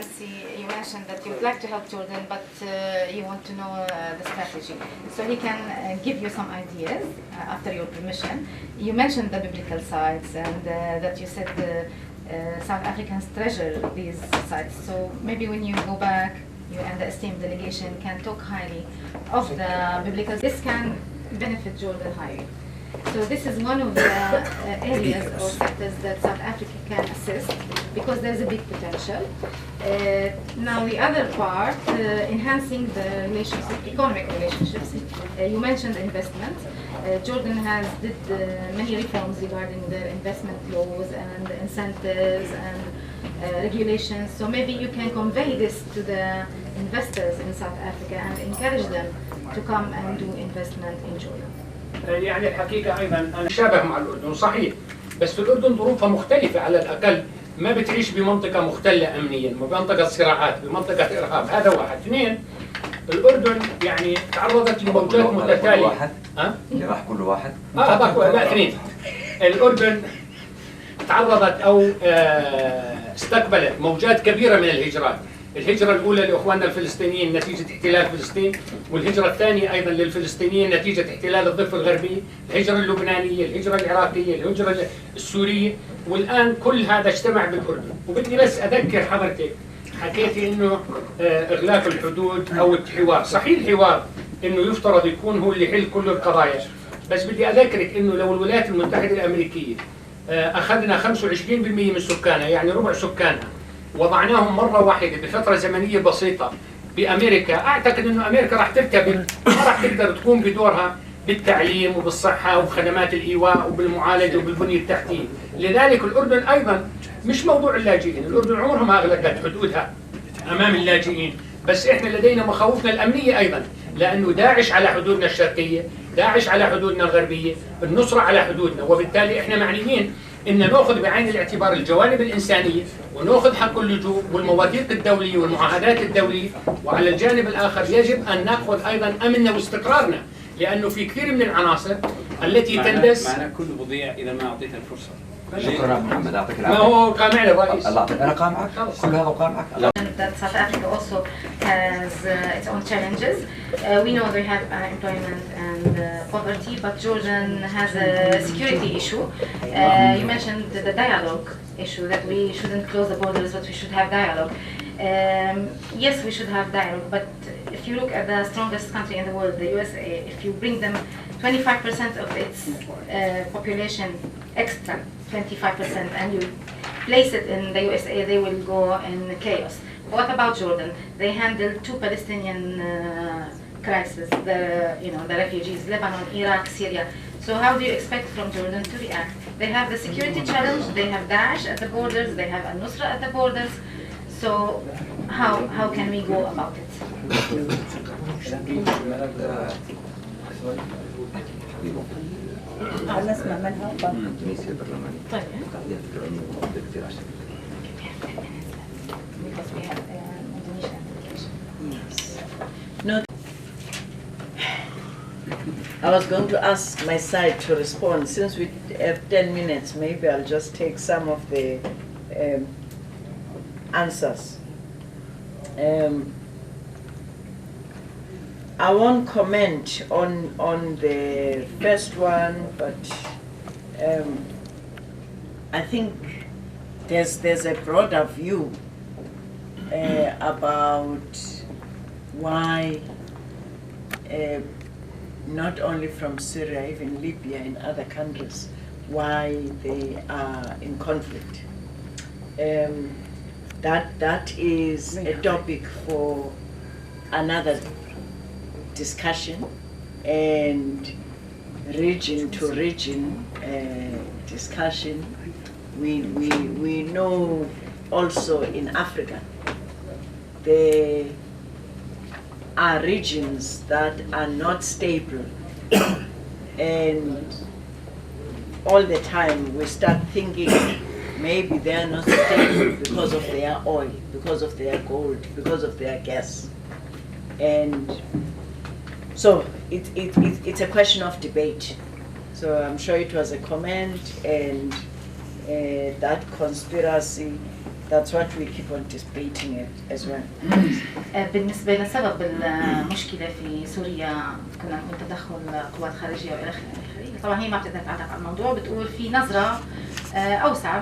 Excellency, you mentioned that you'd like to help Jordan, but you want to know the strategy. So he can give you some ideas after your permission. You mentioned the biblical sites and that you said South Africans treasure these sites. So maybe when you go back, you and the esteemed delegation can talk highly of the biblical. This can benefit Jordan highly. So this is one of the areas or sectors that South Africa can assist because there's a big potential. Now the other part, enhancing the relationship, economic relationships. You mentioned investment. Jordan has did many reforms regarding their investment laws and incentives and regulations. So maybe you can convey this to the investors in South Africa and encourage them to come and do investment in Jordan. يعني الحقيقة أيضا أنا شابه مع الأردن صحيح، بس في الأردن ظروفها مختلفة على الأقل، ما بتعيش بمنطقة مختلة أمنيا، بمنطقة صراعات، بمنطقة إرهاب، هذا واحد. اثنين، الأردن يعني تعرضت لموجات متتالية. واحد؟ اللي راح كل واحد؟ لا اثنين. الأردن تعرضت أو استقبلت موجات كبيرة من الهجرات. الهجرة الأولى لإخواننا الفلسطينيين نتيجة احتلال فلسطين، والهجرة الثانية أيضا للفلسطينيين نتيجة احتلال الضفة الغربية، الهجرة اللبنانية، الهجرة العراقية، الهجرة السورية، والآن كل هذا اجتمع بالأردن. وبدي بس أذكر حضرتك، حكيتي إنه إغلاق الحدود أو الحوار، صحيح الحوار إنه يفترض يكون هو اللي يحل كل القضايا، بس بدي أذكرك إنه لو الولايات المتحدة الأمريكية أخذنا 25% من سكانها يعني ربع سكانها وضعناهم مرة واحدة بفترة زمنية بسيطة بأمريكا، أعتقد أنه أمريكا راح ترتبط، ما راح تقدر تقوم بدورها بالتعليم وبالصحة وبخدمات الإيواء وبالمعالجة وبالبنية التحتية. لذلك الأردن أيضا مش موضوع اللاجئين، الأردن عمرها ما أغلقت حدودها أمام اللاجئين، بس إحنا لدينا مخاوفنا الأمنية أيضا، لأنه داعش على حدودنا الشرقية، داعش على حدودنا الغربية، النصرة على حدودنا، وبالتالي إحنا معنيين إن نأخذ بعين الاعتبار الجوانب الإنسانية ونأخذ حق اللجوء والمواثيق الدولية والمعاهدات الدولية، وعلى الجانب الآخر يجب أن نأخذ أيضا أمننا واستقرارنا، لأنه في كثير من العناصر التي تندس معنا كله بضيع إذا ما أعطيتها الفرصة. شكرا محمد، يعطيك ما العافية. هو قامع الرئيس. الله يعطيك، أنا قامعك، كل هذا وقامعك. That South Africa also has its own challenges. We know they have unemployment and poverty, but Jordan has a security issue. You mentioned the dialogue issue, that we shouldn't close the borders, but we should have dialogue. Yes, we should have dialogue, but if you look at the strongest country in the world, the USA, if you bring them 25% of its population extra, 25%, and you place it in the USA, they will go in chaos. What about Jordan? They handled two Palestinian crises, the refugees, Lebanon, Iraq, Syria. So how do you expect from Jordan to react? They have the security challenge, they have Daesh at the borders, they have al-Nusra at the borders. So how can we go about it? نسمع منها. طيب. Because we have Indonesian delegation. No. I was going to ask my side to respond. Since we have 10 minutes, maybe I'll just take some of the answers. I won't comment on the first one, but I think there's a broader view about why not only from Syria, even Libya and other countries, why they are in conflict. That is a topic for another discussion and region to region discussion. We know also in Africa there are regions that are not stable and all the time we start thinking maybe they are not stable because of their oil, because of their gold, because of their gas. And so it's a question of debate. So I'm sure it was a comment, and that conspiracy. That's what we keep on debating it as well. بالنسبة لسبب المشكلة في سوريا كنا نقول تدخل قوات خارجية وإلى آخره. طبعا هي ما بتقدر تعلق على الموضوع، بتقول في نظرة أوسع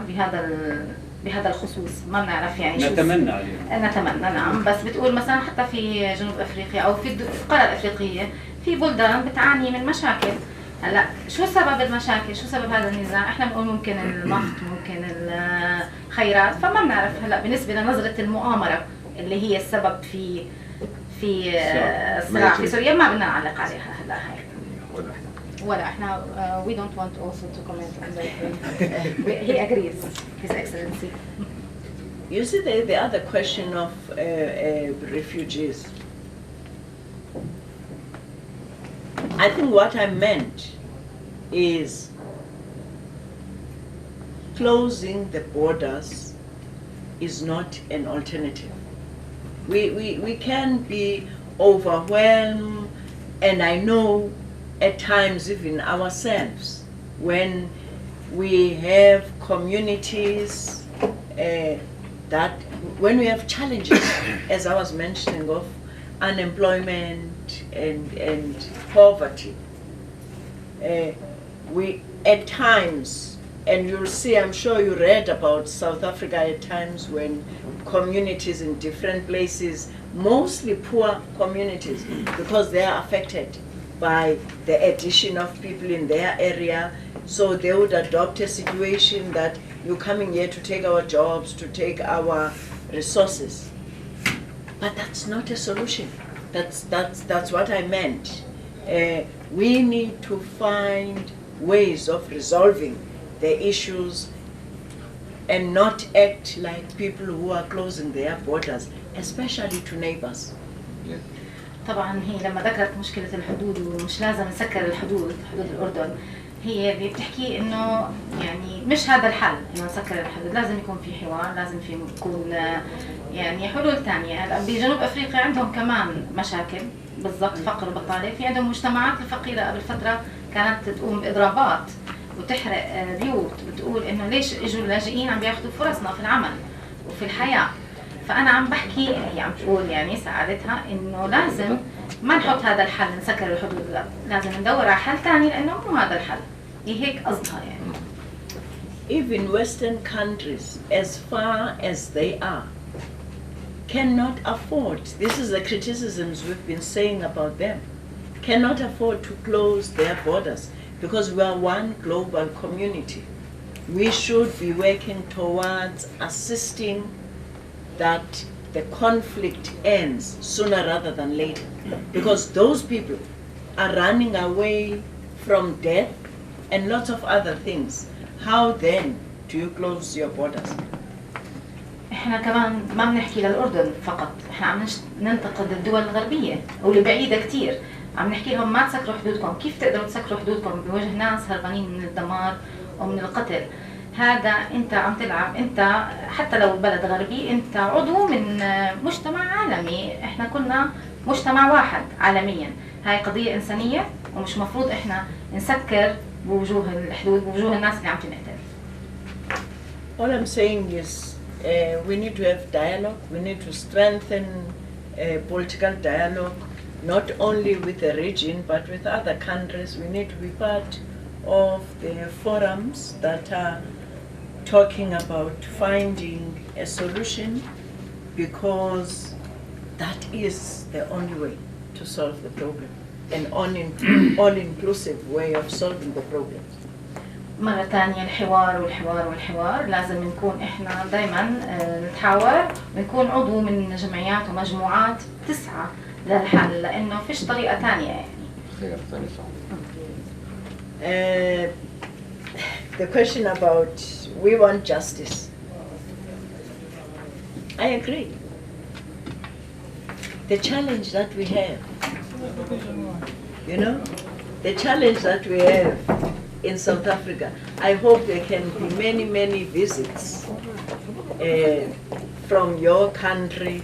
بهذا الخصوص، ما بنعرف يعني شو نتمنى عليها. نتمنى نعم، بس بتقول مثلا حتى في جنوب أفريقيا أو في القارة الأفريقية في بلدان بتعاني من مشاكل. هلا شو سبب المشاكل؟ شو سبب هذا النزاع؟ احنا بنقول ممكن النفط، ممكن الخيرات، فما بنعرف. هلا بالنسبه لنظره المؤامره اللي هي السبب في الصراع في سوريا ما بدنا نعلق عليها هلا هاي. ولا احنا we don't want also to comment on that. He agrees, His Excellency. You see the other question of refugees. I think what I meant is closing the borders is not an alternative. We can be overwhelmed, and I know at times even ourselves when we have communities that when we have challenges, as I was mentioning, of unemployment and poverty, we at times, and you'll see, I'm sure you read about South Africa at times when communities in different places, mostly poor communities, because they are affected by the addition of people in their area, so they would adopt a situation that you're coming here to take our jobs, to take our resources. But that's not a solution. That's what I meant. We need to find ways of resolving the issues and not act like people who are closing their borders, especially to neighbors. طبعا هي لما ذكرت مشكلة الحدود ومش لازم نسكر الحدود، حدود الأردن، هي بتحكي إنه يعني مش هذا الحل إنه نسكر الحدود، لازم يكون في حوار، لازم في يكون يعني حلول ثانية. هلا بجنوب أفريقيا عندهم كمان مشاكل بالضبط، فقر وبطالة، في عندهم مجتمعات الفقيرة قبل فترة كانت تقوم بإضرابات وتحرق بيوت، بتقول إنه ليش إجوا اللاجئين عم بياخذوا فرصنا في العمل وفي الحياة. فأنا عم بحكي، هي عم تقول يعني سألتها إنه لازم ما نحط هذا الحل نسكر الحدود، لا لازم ندور على حل ثاني لأنه مو هذا الحل. هي هيك قصدها يعني. Even Western countries, as far as they are, cannot afford, this is the criticisms we've been saying about them, cannot afford to close their borders because we are one global community. We should be working towards assisting that the conflict ends sooner rather than later, because those people are running away from death and lots of other things. How then do you close your borders? احنا كمان ما بنحكي للأردن فقط، احنا عم ننتقد الدول الغربية واللي بعيدة كتير، عم نحكي لهم ما تسكروا حدودكم، كيف تقدروا تسكروا حدودكم بوجه ناس هربانين من الدمار ومن القتل. هذا انت عم تلعب، انت حتى لو بلد غربي انت عضو من مجتمع عالمي، احنا كنا مجتمع واحد عالميا. هاي قضية إنسانية ومش مفروض احنا نسكر بوجوه الحدود، بوجوه الناس اللي عم تنقتل. All I'm saying is we need to have dialogue, we need to strengthen political dialogue, not only with the region but with other countries. We need to be part of the forums that are talking about finding a solution, because that is the only way to solve the problem, an all-inclusive way of solving the problem. مرة ثانية الحوار والحوار والحوار، لازم نكون احنا دائما نتحاور ونكون عضو من جمعيات ومجموعات تسعى للحل، لأنه فيش طريقة ثانية يعني. خير ثاني صح. The question about we want justice. I agree. The challenge that we have, the challenge that we have in South Africa, I hope there can be many, many visits from your country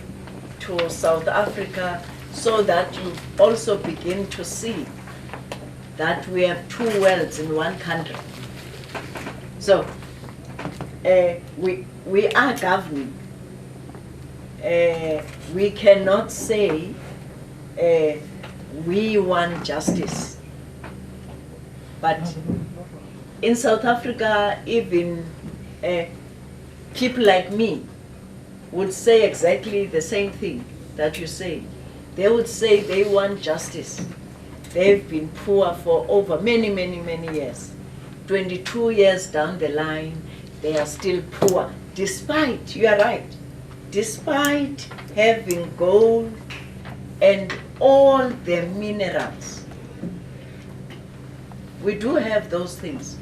to South Africa, so that you also begin to see that we have two worlds in one country. So we are governing. We cannot say we want justice. But in South Africa, even people like me would say exactly the same thing that you say. They would say they want justice. They've been poor for over many, many, many years. 22 years down the line, they are still poor, despite, you are right, despite having gold and all the minerals. We do have those things.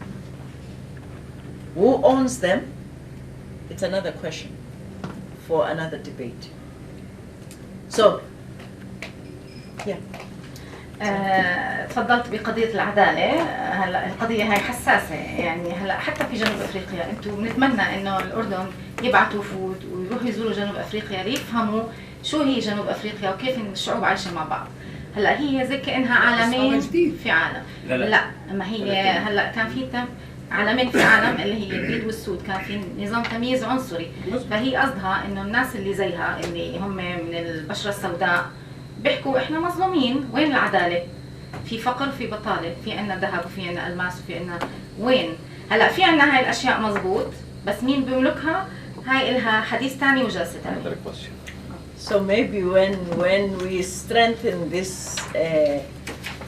Who owns them? It's another question for another debate. So, yeah. تفضلت بقضية العدالة. هلا القضية هاي حساسة، يعني هلا حتى في جنوب افريقيا انتم بنتمنى انه الاردن يبعثوا وفود ويروحوا يزوروا جنوب افريقيا ليفهموا شو هي جنوب افريقيا وكيف الشعوب عايشة مع بعض. هلا هي زي كأنها عالمين في عالم. لا ما هي هلا كان في عالمين في عالم اللي هي البيض والسود، كان في نظام تمييز عنصري، فهي قصدها انه الناس اللي زيها اللي هم من البشرة السوداء بيحكوا احنا مظلومين، وين العدالة؟ في فقر، في بطالة، في عنا ذهب وفي عنا الماس وفي عنا وين؟ هلا في عنا هاي الاشياء مزبوط، بس مين بيملكها؟ هاي إلها حديث ثاني وجلسة ثانية. So maybe when we strengthen this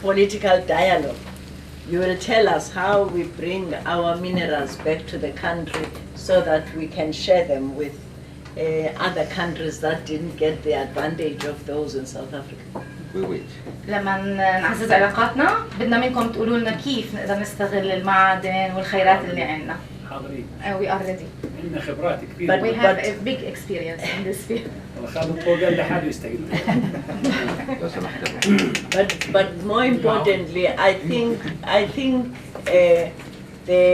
political dialogue, you will tell us how we bring our minerals back to the country so that we can share them with other countries that didn't get the advantage of those in South Africa. لما نعزز علاقاتنا بدنا منكم تقولوا لنا كيف نقدر نستغل المعادن والخيرات اللي عندنا. حاضرين. We are ready. عندنا خبرات كبيرة. We have a big experience in this field. خالد فوقان لحاله يستقل. But more importantly, I think the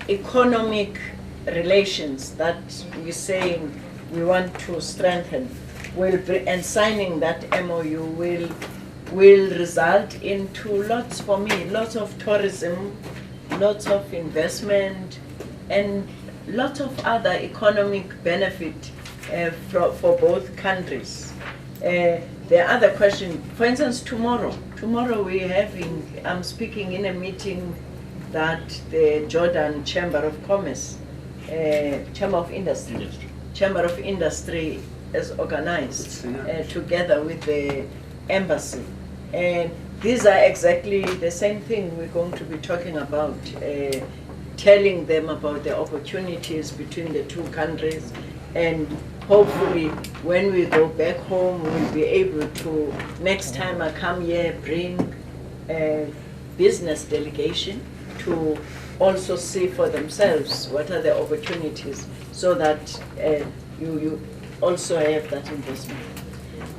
economic relations that we're saying we want to strengthen and signing that MOU will result into lots of tourism, lots of investment, and lots of other economic benefit for both countries. The other question, for instance, tomorrow I'm speaking in a meeting that the Jordan Chamber of Commerce, Chamber of Industry is organized together with the embassy. And these are exactly the same thing we're going to be talking about, telling them about the opportunities between the two countries, and hopefully when we go back home we'll be able to, next time I come here, bring a business delegation to also see for themselves what are the opportunities so that you also have that investment.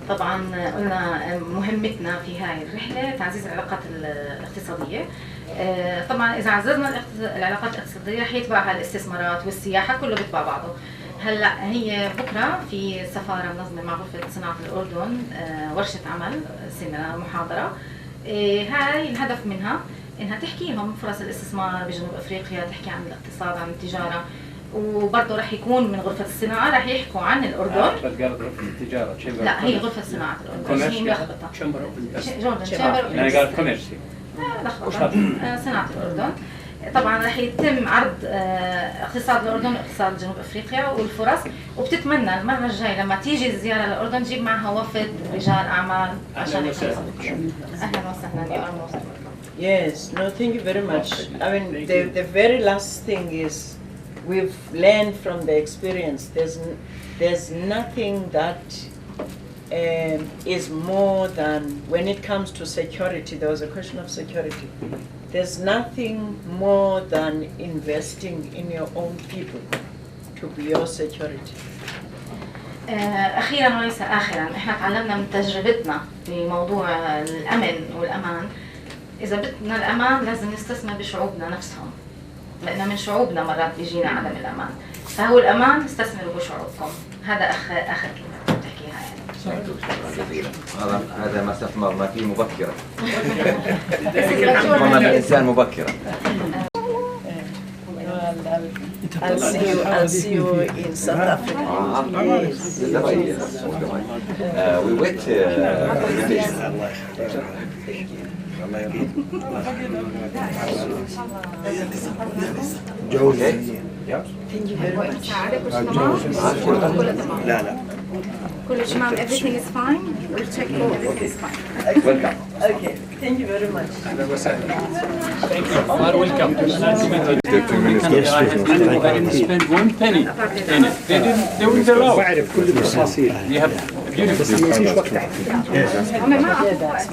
طبعا قلنا مهمتنا في هاي الرحلة تعزيز العلاقات الاقتصادية. طبعا إذا عززنا العلاقات الاقتصادية حيتبعها الاستثمارات والسياحة، كله بيتبع بعضه. هلا هي بكرة في سفارة منظمة مع غرفة صناعة الأردن ورشة عمل، سيمينار، محاضرة. هاي الهدف منها إنها تحكي لهم فرص الاستثمار بجنوب أفريقيا، تحكي عن الاقتصاد، عن التجارة، وبرضه رح يكون من غرفة الصناعة رح يحكوا عن الأردن. بس قالت غرفة التجارة. لا هي غرفة صناعة الأردن، هي ملخبطة. أنا قالت كوميرسي. لخبطة. صناعة الأردن. طبعا رح يتم عرض اقتصاد الأردن واقتصاد جنوب أفريقيا والفرص، وبتتمنى المرة الجاية لما تيجي الزيارة للأردن تجيب معها وفد رجال أعمال عشان أهلا وسهلا. Yes, no, thank you very much. I mean, the very last thing is we've learned from the experience. There's nothing that is more than, when it comes to security, there was a question of security. There's nothing more than investing in your own people to be your security. أخيرا وليس آخرا، إحنا تعلمنا من تجربتنا في موضوع الأمن والأمان. إذا بدنا الأمان لازم نستثمر بشعوبنا نفسهم، لأن من شعوبنا مرات بيجينا عدم الأمان، فهو الأمان استثمروا بشعوبكم. هذا آخر كلمة بتحكيها يعني. هذا ما استثمرنا فيه مبكرا. استثمرنا الإنسان مبكرا. I'll see you in South Africa. Yes. We wait. Okay. Thank you very much. كل تمام. Everything is fine. We'll check everything is fine. Welcome. Okay, thank you very much. Thank you. You are welcome. I didn't spend one penny in it. They wouldn't allow. بعرف كل التفاصيل. You have beautiful. هم ما أعطوك وقت.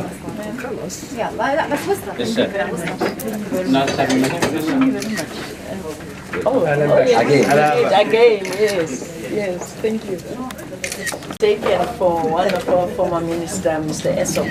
يلا لا بس وصلت. لسه. Not having much of this. Again, yes, thank you. Taken for one of our former minister, Mr. Esop.